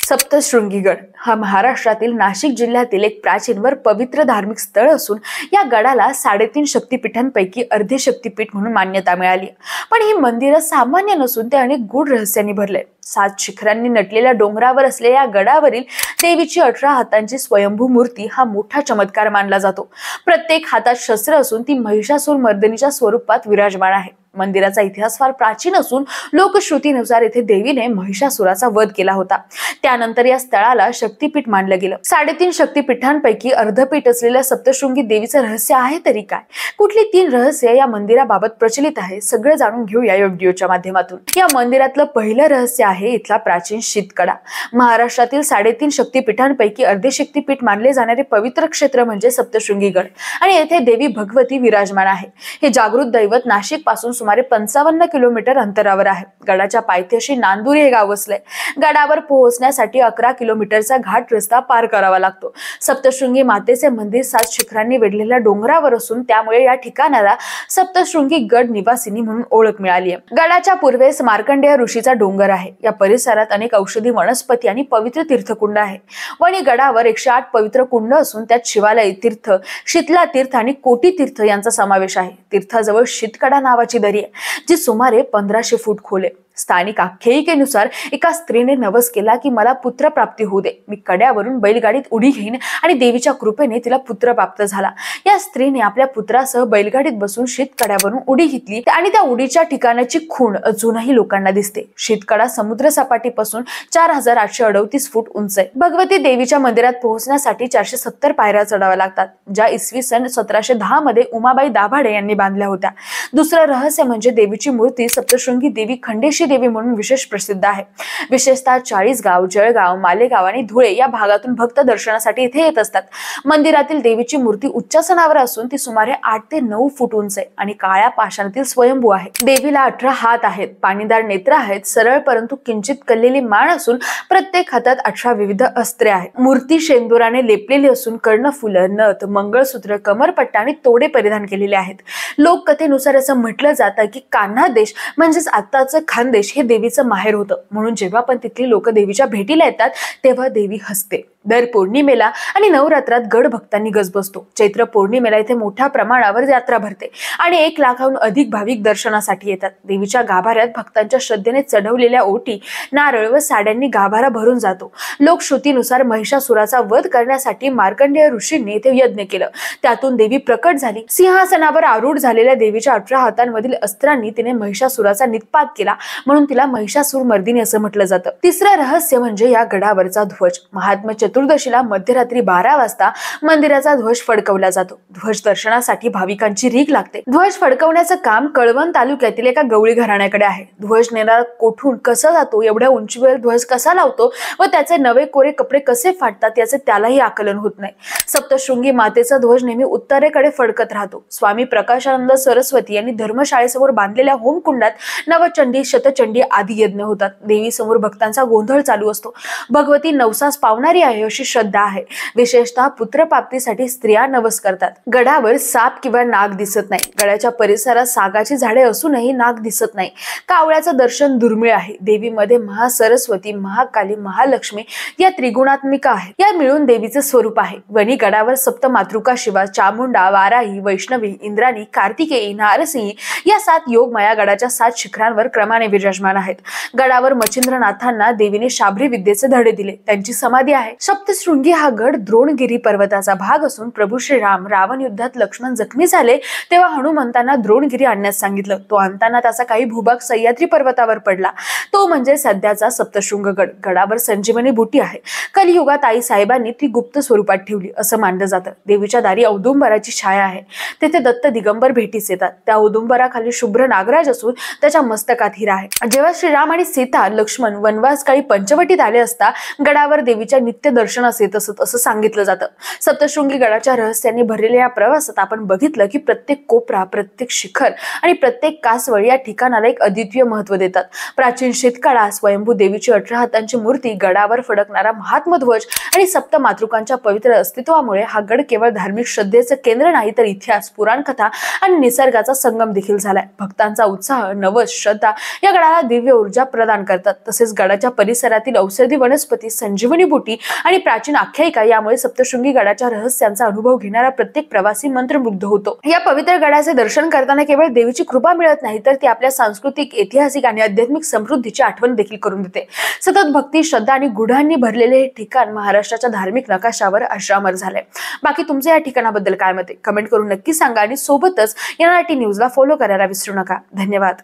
सप्तशृंगीगड हा महाराष्ट्रातील नाशिक जिल्ह्यातील एक प्राचीन व पवित्र धार्मिक स्थळ असून या गडाला 3.5 शक्तिपीठांपैकी अर्धे शक्तिपीठ म्हणून मान्यता मिळाली। पण ही मंदिरं सामान्य नसून ते अनेक गूढ रहस्यांनी भरले। 7 शिखरांनी नटलेल्या डोंगरावर असलेल्या या गडावरील देवीची 18 हातांची स्वयंभू मूर्ती हा मोठा चमत्कार मानला जातो। प्रत्येक हातात शस्त्र असून ती महिषासुर मर्दिनीच्या स्वरूपात विराजमान आहे। मंदिराचा इतिहास फार प्राचीन असून लोकश्रुतीनुसार येथे देवीने महिषासुराचा वध केला होता। त्यानंतर या स्थळाला शक्तिपीठ मानलं गेलं। 3.5 शक्तिपीठांपैकी अर्धपीठ असलेल्या सप्तशृंगी देवीचं रहस्य आहे तरी काय? कुठली 3 रहस्य या मंदिराबाबत प्रचलित आहे? सगळं जाणून घेऊया या व्हिडिओच्या माध्यमातून। या मंदिरातलं पहिलं रहस्य आहे इथला प्राचीन शीतकडा। महाराष्ट्रातील 3.5 शक्तिपीठांपैकी अर्धे शक्तिपीठ मानले जाणारे पवित्र क्षेत्र म्हणजे सप्तशृंगीगड आणि येथे देवी भगवती विराजमान आहे। हे जागृत दैवत नाशिक पासून सुमारे 55 किलोमीटर अंतरावर आहे। गडाच्या पायथ्याशी नांदुरी हे गाव वसले। गडावर पोहोचण्यासाठी 11 किलोमीटरचा घाट रस्ता पार करावा लागतो। सप्तशृंगी मातेचे मंदिर 7 शिखरांनी वेढलेल्या डोंगरावर असून त्यामुळे या ठिकाणाला सप्तशृंगी गड निवासिनी म्हणून ओळख मिळाली आहे। गडाच्या पूर्वेस मार्कंडेय ऋषीचा डोंगर आहे। या परिसरात अनेक औषधी वनस्पती आणि पवित्र तीर्थकुंड आहे। वणी गडावर 108 पवित्र कुंड असून त्यात शिवालय तीर्थ, शीतला तीर्थ आणि कोटी तीर्थ यांचा समावेश आहे। तीर्थाजवळ शीतकडा नावाची दरी आहे जी सुमारे 1500 फूट खोल आहे। स्थानिक आख्यायिकेनुसार एका स्त्रीने नवस केला की मला पुत्र प्राप्ती होऊ दे, मी कड्यावरून बैलगाडीत उडी घेईन आणि देवीच्या कृपेने तिला पुत्र प्राप्त झाला। या स्त्रीने आपल्या पुत्रासह बैलगाडीत बसून शीतकड्यावरून उडी घेतली आणि त्या उडीच्या ठिकाणाची खूण अजूनही लोकांना दिसते। शीतकडा समुद्र सपाटीपासून 4838 फूट उंच आहे। भगवती देवीच्या मंदिरात पोहोचण्यासाठी 470 पायऱ्या चढाव्या लागतात, ज्या इसवी सन 1710 मध्ये उमाबाई दाभाडे यांनी बांधल्या होत्या। दुसरं रहस्य म्हणजे देवीची मूर्ती सप्तशृंगी देवी खंडेशी देवी म्हणून विशेष प्रसिद्ध आहे। विशेषतः चाळीसगाव, जळगाव, मालेगाव आणि धुळे या भागातून भक्त दर्शनासाठी इथे येत असतात। मंदिरातील देवीची मूर्ती उच्चासनावर असून ती सुमारे 8 ते 9 फूट उंच आहे आणि काळ्या पाषाणातील स्वयंभू आहे। देवीला 18 हात आहेत, पाणीदार नेत्र आहेत, सरळ परंतु किंचित कललेली मान असून प्रत्येक हातात 18 विविध अस्त्रे आहेत। मूर्ती शेंदुराने लेपलेली असून कर्णफुलं, नथ, मंगळसूत्र, कमरपट्टा आणि तोडे परिधान केलेले आहेत। लोककथेनुसार असं म्हटलं जातं की कान्हा देश म्हणजेच आताचं खानदेश हे देवीचं माहेर होतं, म्हणून जेव्हा पण तिथली लोक देवीच्या भेटीला येतात तेव्हा देवी हसते। दर पौर्णिमेला आणि नवरात्रात गड भक्तांनी गजबजतो। चैत्र पौर्णिमेला इथे मोठ्या प्रमाणावर यात्रा भरते आणि 1 लाखाहून अधिक भाविक दर्शनासाठी येतात। देवीच्या गाभाऱ्यात भक्तांच्या श्रद्धेने चढवलेल्या ओटी, नारळ व साड्यांनी गाभारा भरून जातो। लोकश्रुतीनुसार महिषासुराचा वध करण्यासाठी मार्कंडेय ऋषींनी इथे यज्ञ केलं, त्यातून देवी प्रकट झाली। सिंहासनावर आरूढ झालेल्या देवीच्या 18 हातांमधील अस्त्रांनी तिने महिषासुराचा निपात केला, म्हणून तिला महिषासुर मर्दिनी असं म्हटलं जातं। तिसरं रहस्य म्हणजे या गडावरचा ध्वज। महात्म्य चतुर्दशीला मध्यरात्री 12 वाजता मंदिराचा ध्वज फडकवला जातो। ध्वज दर्शनासाठी भाविकांची रीघ लागते। ध्वज फडकवण्याचं काम कळवण तालुक्यातील एका गवळी घराण्याकडे आहे। ध्वज नेणारा कोठून कसा जातो, एवढ्या उंचीवर ध्वज कसा लावतो व त्याचे नवे कोरे कपडे कसे फाटतात याचे त्यालाही आकलन होत नाही। सप्तशृंगी मातेचा ध्वज नेहमी उत्तरेकडे फडकत राहतो। स्वामी प्रकाशानंद सरस्वती यांनी धर्मशाळेसमोर बांधलेल्या होमकुंडात नवचंडी, शतचंडी आदी यज्ञ होतात। देवी समोर भक्तांचा गोंधळ चालू असतो। भगवती नवसास पावणारी आहे अशी श्रद्धा आहे। विशेषतः पुत्रप्राप्तीसाठी स्त्रिया नवस करतात। गडावर साप किंवा नाग दिसत नाही। गडाच्या परिसरात सागाची झाडे असूनही नाग दिसत नाही। कावळ्याचं दर्शन दुर्मिळ आहे। देवीमध्ये महासरस्वती, महाकाली, महालक्ष्मी या त्रिगुणात्मिका आहेत। या मिळून देवीचे स्वरूप आहे। वणी गडावर सप्तमातृका शिवा, चामुंडा, वाराही, वैष्णवी, इंद्राणी, कार्तिकेयी, नारसिंही या 7 योगमाया गडाच्या 7 शिखरांवर क्रमाने विराजमान आहेत। गडावर मच्छिंद्रनाथांना देवीने शाबरी विद्येचे धडे दिले, त्यांची समाधी आहे। सप्तशृंगी हा गड द्रोणगिरी पर्वताचा भाग असून प्रभू श्रीराम रावण युद्धात लक्ष्मण जखमी झाले तेव्हा हनुमंतांना द्रोणगिरी आणण्यास सांगितलं। तो आणताना त्याचा काही भूभाग सह्याद्री पर्वतावर पडला, तो म्हणजे सध्याचा सप्तशृंग गड। गडावर संजीवनी बुटी आहे। कलियुगात आई साहेबांनी ती गुप्त स्वरूपात ठेवली असं मानलं जातं। देवीच्या दारी औदुंबराची छाया आहे। तेथे दत्त दिगंबर भेटीस येतात। त्या औदुंबराखाली शुभ्र नागराज असून त्याच्या मस्तकात हिरा आहे। जेव्हा श्रीराम आणि सीता, लक्ष्मण वनवास काळी पंचवटीत आले असता गडावर देवीच्या नित्य दर्शनास येत असत असं सांगितलं जातं. सप्तशृंगी गडाच्या रहस्यांनी भरलेल्या या प्रवासात आपण बघितलं की प्रत्येक कोपरा, प्रत्येक शिखर आणि प्रत्येक कासवळ या ठिकाणाला एक अद्वितीय महत्त्व देतात. प्राचीन शीतकाळा, स्वयंभू देवीची 18 हातांची मूर्ती, गडावर फडकणारा महात्मध्वज आणि सप्तमातृकांच्या पवित्र अस्तित्वामुळे हा गड केवळ धार्मिक श्रद्धेचं केंद्र नाही तर इतिहास, पुराणकथा आणि निसर्गाचा संगम देखील झालाय. भक्तांचा उत्साह, नवस, श्रद्धा या गडाला दिव्य ऊर्जा प्रदान करतात. तसेच गडाच्या परिसरातील औषधी वनस्पती, संजीवनी बुटी आणि प्राचीन आख्यायिका यामुळे सप्तशृंगी गडाच्या रहस्यांचा अनुभव घेणारा प्रत्येक प्रवासी मंत्रमुग्ध होतो. या पवित्र गडाचे दर्शन करताना केवळ देवीची कृपा मिळत नाही तर ती आपल्या सांस्कृतिक, ऐतिहासिक आणि आध्यात्मिक समृद्धीची आठवण देखील करून देते. सतत भक्ती, श्रद्धा आणि गुढांनी भरलेले हे ठिकाण महाराष्ट्राच्या धार्मिक नकाशावर अजरामर झाले. बाकी तुमचे या ठिकाणाबद्दल काय मत आहे? कमेंट करून नक्की सांगा आणि सोबतच NRT न्यूजला फॉलो करायला विसरू नका. धन्यवाद.